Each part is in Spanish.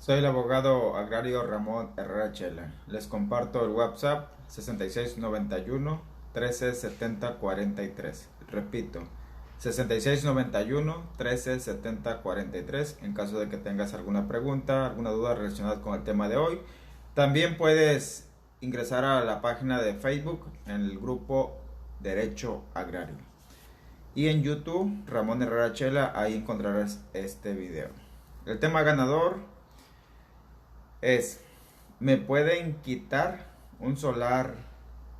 Soy el abogado agrario Ramón Herrera Chela. Les comparto el WhatsApp 6691 1370 43. Repito, 6691 1370 43 en caso de que tengas alguna pregunta, alguna duda relacionada con el tema de hoy. También puedes ingresar a la página de Facebook en el grupo Derecho Agrario. Y en YouTube, Ramón Herrera Chela, ahí encontrarás este video. El tema ganador es: ¿me pueden quitar un solar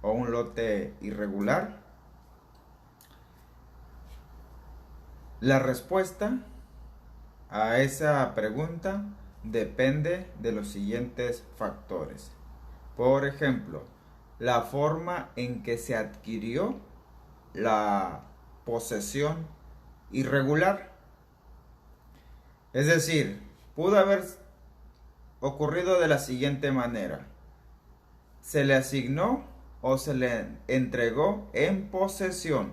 o un lote irregular? La respuesta a esa pregunta depende de los siguientes factores. Por ejemplo, la forma en que se adquirió la posesión irregular. Es decir, pudo haber ocurrido de la siguiente manera: se le asignó o se le entregó en posesión,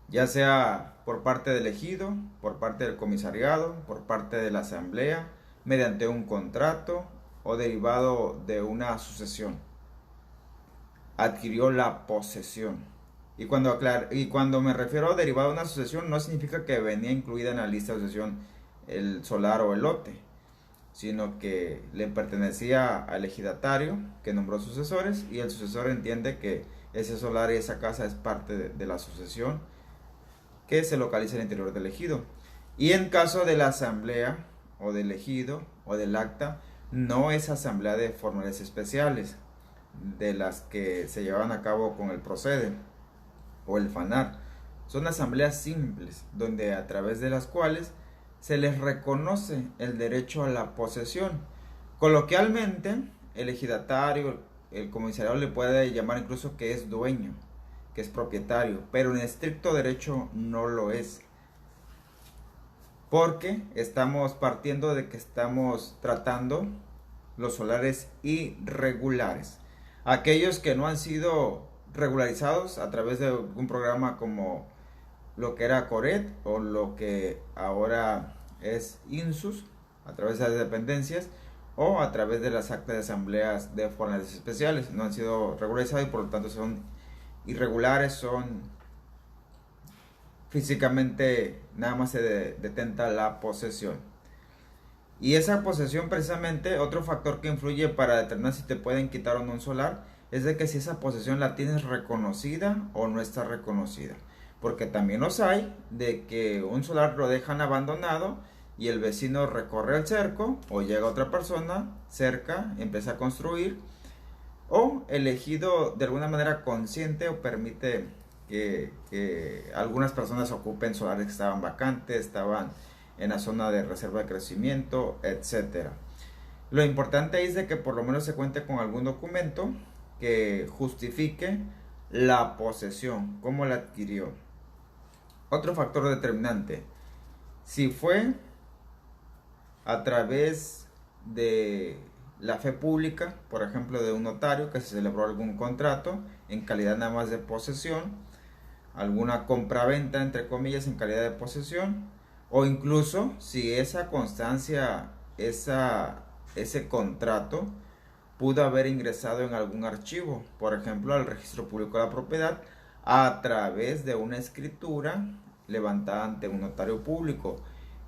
ya sea por parte del ejido, por parte del comisariado, por parte de la asamblea, mediante un contrato o derivado de una sucesión. Adquirió la posesión. Y cuando me refiero a derivado de una sucesión, no significa que venía incluida en la lista de sucesión el solar o el lote, sino que le pertenecía al ejidatario que nombró sucesores, y el sucesor entiende que ese solar y esa casa es parte de la sucesión que se localiza en el interior del ejido. Y en caso de la asamblea o del ejido o del acta, no es asamblea de formales especiales de las que se llevan a cabo con el procede o el FANAR. Son asambleas simples, donde a través de las cuales se les reconoce el derecho a la posesión. Coloquialmente, el ejidatario, el comisariado le puede llamar incluso que es dueño, que es propietario, pero en estricto derecho no lo es, porque estamos partiendo de que estamos tratando los solares irregulares, aquellos que no han sido regularizados a través de un programa como lo que era Coret o lo que ahora es INSUS, a través de las dependencias o a través de las actas de asambleas de formales especiales. No han sido regularizados y por lo tanto son irregulares, son físicamente nada más se detenta la posesión. Y esa posesión, precisamente, otro factor que influye para determinar si te pueden quitar o no un solar, es de que si esa posesión la tienes reconocida o no está reconocida. Porque también los hay de que un solar lo dejan abandonado y el vecino recorre el cerco o llega otra persona cerca, empieza a construir, o elegido de alguna manera consciente o permite que algunas personas ocupen solares que estaban vacantes, estaban en la zona de reserva de crecimiento, etcétera. Lo importante es de que por lo menos se cuente con algún documento que justifique la posesión, cómo la adquirió. Otro factor determinante: si fue a través de la fe pública, por ejemplo de un notario que se celebró algún contrato en calidad nada más de posesión, alguna compraventa entre comillas en calidad de posesión, o incluso si esa constancia, ese contrato pudo haber ingresado en algún archivo, por ejemplo al registro público de la propiedad, a través de una escritura levantada ante un notario público.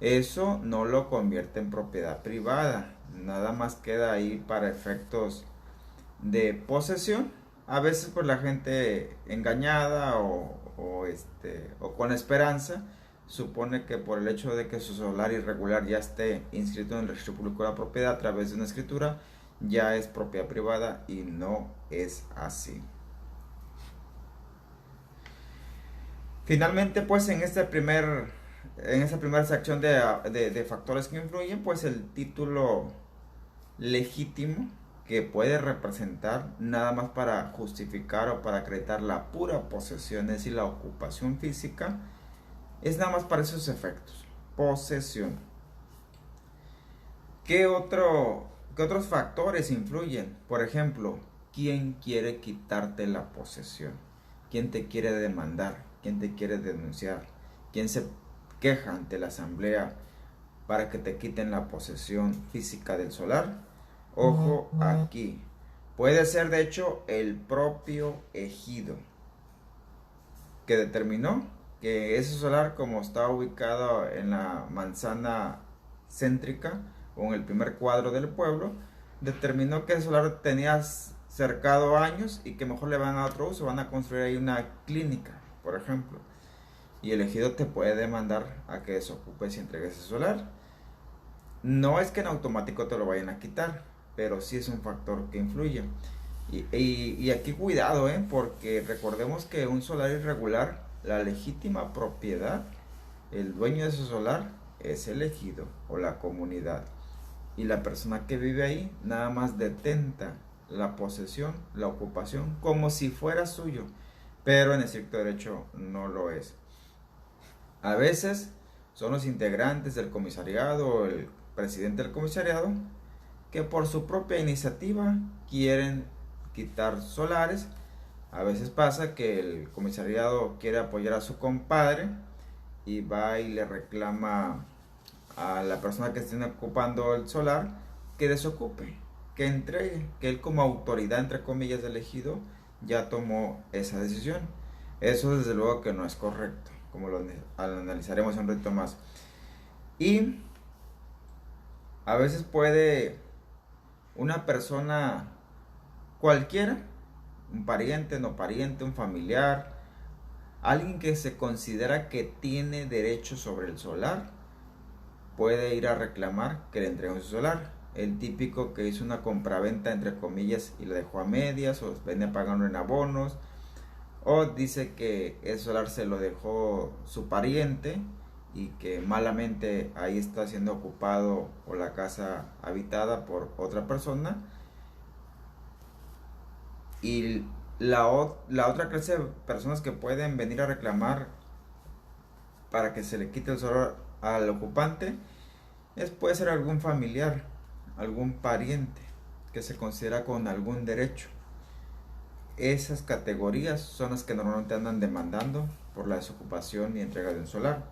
Eso no lo convierte en propiedad privada, nada más queda ahí para efectos de posesión. A veces pues la gente engañada o con esperanza supone que por el hecho de que su solar irregular ya esté inscrito en el registro público de la propiedad a través de una escritura, ya es propiedad privada, y no es así. Finalmente, pues en esta primera sección de factores que influyen, pues el título legítimo que puede representar nada más para justificar o para acreditar la pura posesión, es decir, la ocupación física, es nada más para esos efectos, posesión. ¿Qué otros factores influyen? Por ejemplo, ¿quién quiere quitarte la posesión? ¿Quién te quiere demandar? ¿Quién te quiere denunciar? ¿Quién se queja ante la asamblea para que te quiten la posesión física del solar. Ojo aquí. Puede ser de hecho el propio ejido que determinó que ese solar, como está ubicado en la manzana céntrica o en el primer cuadro del pueblo, determinó que el solar tenía cercado años y que mejor le van a otro uso, van a construir ahí una clínica, por ejemplo. Y el ejido te puede demandar a que desocupes y entregues ese solar. No es que en automático te lo vayan a quitar, pero sí es un factor que influye. Y aquí cuidado, porque recordemos que un solar irregular, la legítima propiedad, el dueño de ese solar es el ejido o la comunidad. Y la persona que vive ahí nada más detenta la posesión, la ocupación, como si fuera suyo, pero en estricto derecho no lo es. A veces son los integrantes del comisariado o el presidente del comisariado que por su propia iniciativa quieren quitar solares. A veces pasa que el comisariado quiere apoyar a su compadre y va y le reclama a la persona que esté ocupando el solar que desocupe, que entregue, que él como autoridad entre comillas del ejido ya tomó esa decisión. Eso desde luego que no es correcto, como lo analizaremos un ratito más. Y a veces puede una persona cualquiera, un pariente, no pariente, un familiar, alguien que se considera que tiene derecho sobre el solar, puede ir a reclamar que le entreguen su solar. El típico que hizo una compraventa entre comillas y lo dejó a medias, o viene pagando en abonos, o dice que el solar se lo dejó su pariente y que malamente ahí está siendo ocupado o la casa habitada por otra persona. Y la otra clase de personas que pueden venir a reclamar para que se le quite el solar al ocupante puede ser algún familiar, algún pariente que se considera con algún derecho. Esas categorías son las que normalmente andan demandando por la desocupación y entrega de un solar.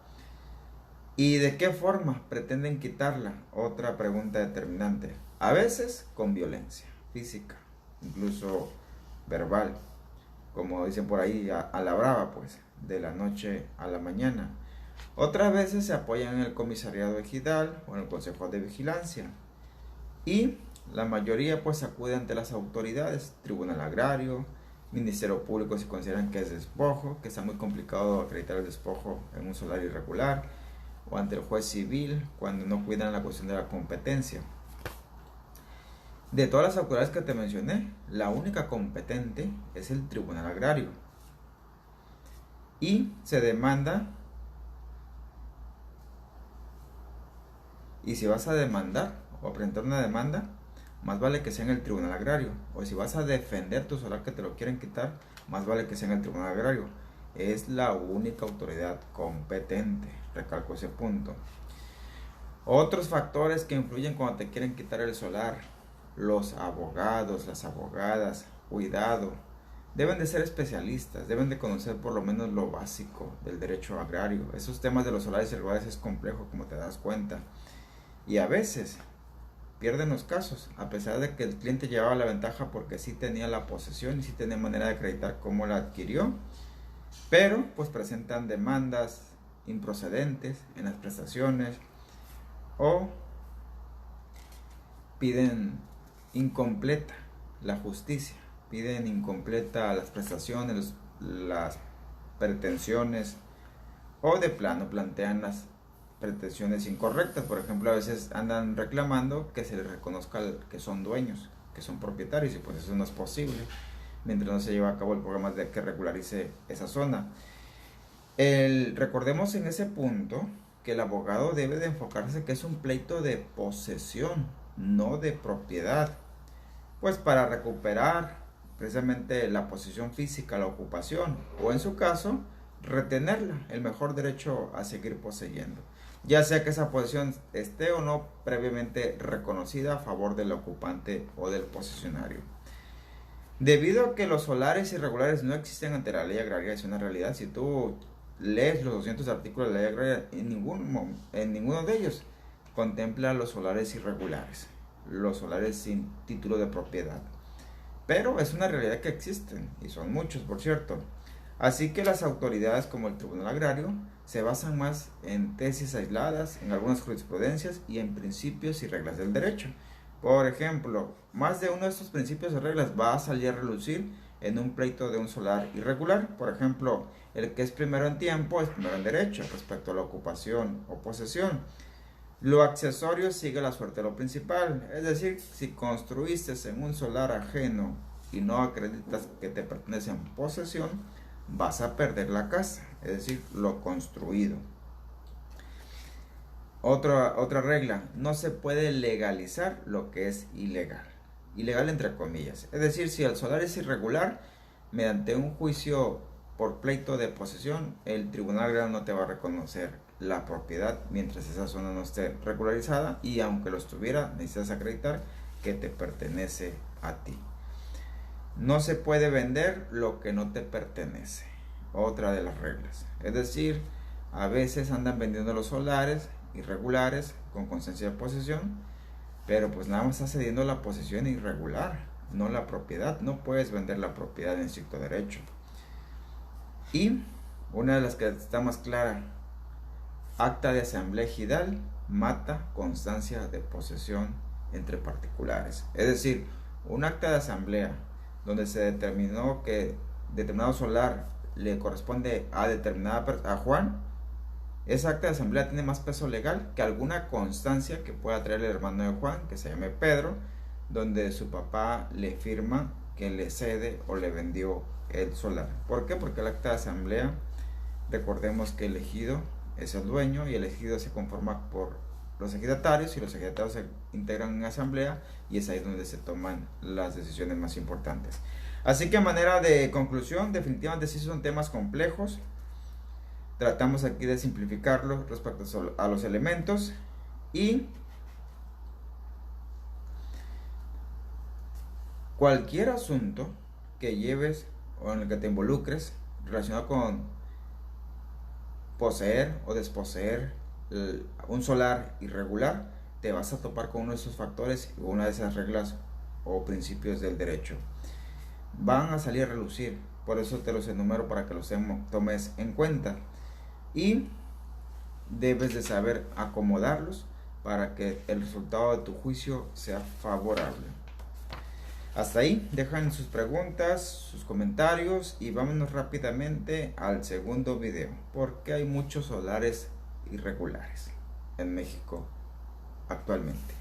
¿Y de qué forma pretenden quitarla? Otra pregunta determinante. A veces con violencia física, incluso verbal, como dicen por ahí, a la brava, pues, de la noche a la mañana. Otras veces se apoyan en el comisariado ejidal o en el consejo de vigilancia. Y la mayoría pues acude ante las autoridades, tribunal agrario, ministerio público si consideran que es despojo, que está muy complicado acreditar el despojo en un solar irregular, o ante el juez civil cuando no cuidan la cuestión de la competencia. De todas las autoridades que te mencioné, la única competente es el tribunal agrario. Y se demanda, y si vas a demandar o a presentar una demanda, más vale que sea en el tribunal agrario. O si vas a defender tu solar que te lo quieren quitar, más vale que sea en el tribunal agrario. Es la única autoridad competente, recalco ese punto. Otros factores que influyen cuando te quieren quitar el solar: los abogados, las abogadas, cuidado, deben de ser especialistas, deben de conocer por lo menos lo básico del derecho agrario. Esos temas de los solares irregulares es complejo, como te das cuenta, y a veces pierden los casos, a pesar de que el cliente llevaba la ventaja porque sí tenía la posesión y sí tenía manera de acreditar cómo la adquirió, pero pues presentan demandas improcedentes en las prestaciones o piden incompleta la justicia, piden incompleta las prestaciones, las pretensiones, o de plano plantean las pretensiones incorrectas. Por ejemplo, a veces andan reclamando que se les reconozca que son dueños, que son propietarios, y pues eso no es posible mientras no se lleva a cabo el programa de que regularice esa zona. Recordemos en ese punto que el abogado debe de enfocarse que es un pleito de posesión, no de propiedad, pues para recuperar precisamente la posesión física, la ocupación, o en su caso retenerla, el mejor derecho a seguir poseyendo, ya sea que esa posesión esté o no previamente reconocida a favor del ocupante o del posesionario. Debido a que los solares irregulares no existen ante la ley agraria, es una realidad. Si tú lees los 200 artículos de la ley agraria, en ninguno de ellos contempla los solares irregulares, los solares sin título de propiedad. Pero es una realidad que existen, y son muchos, por cierto. Así que las autoridades como el Tribunal Agrario se basan más en tesis aisladas, en algunas jurisprudencias y en principios y reglas del derecho. Por ejemplo, más de uno de estos principios o reglas va a salir a relucir en un pleito de un solar irregular. Por ejemplo, el que es primero en tiempo es primero en derecho respecto a la ocupación o posesión. Lo accesorio sigue la suerte de lo principal, es decir, si construiste en un solar ajeno y no acreditas que te pertenece en posesión, vas a perder la casa, es decir, lo construido. Otra regla, no se puede legalizar lo que es ilegal. Ilegal entre comillas. Es decir, si el solar es irregular, mediante un juicio por pleito de posesión, el Tribunal Agrario no te va a reconocer la propiedad mientras esa zona no esté regularizada, y aunque lo estuviera, necesitas acreditar que te pertenece a ti. No se puede vender lo que no te pertenece. Otra de las reglas. Es decir, a veces andan vendiendo los solares irregulares con constancia de posesión, pero pues nada más está cediendo la posesión irregular, no la propiedad. No puedes vender la propiedad en estricto derecho. Y una de las que está más clara, acta de asamblea ejidal mata constancia de posesión entre particulares. Es decir, un acta de asamblea donde se determinó que determinado solar le corresponde a a Juan, esa acta de asamblea tiene más peso legal que alguna constancia que pueda traer el hermano de Juan, que se llame Pedro, donde su papá le firma que le cede o le vendió el solar. ¿Por qué? Porque el acta de asamblea, recordemos que el ejido es el dueño y el ejido se conforma por los ejidatarios, y los ejidatarios se integran en asamblea, y es ahí donde se toman las decisiones más importantes. Así que a manera de conclusión, definitivamente sí son temas complejos. Tratamos aquí de simplificarlo respecto a los elementos, y cualquier asunto que lleves o en el que te involucres relacionado con poseer o desposeer un solar irregular, te vas a topar con uno de esos factores o una de esas reglas o principios del derecho. Van a salir a relucir, por eso te los enumero para que los tomes en cuenta, y debes de saber acomodarlos para que el resultado de tu juicio sea favorable. Hasta ahí, dejan sus preguntas, sus comentarios, y vámonos rápidamente al segundo video, porque hay muchos solares irregulares en México actualmente.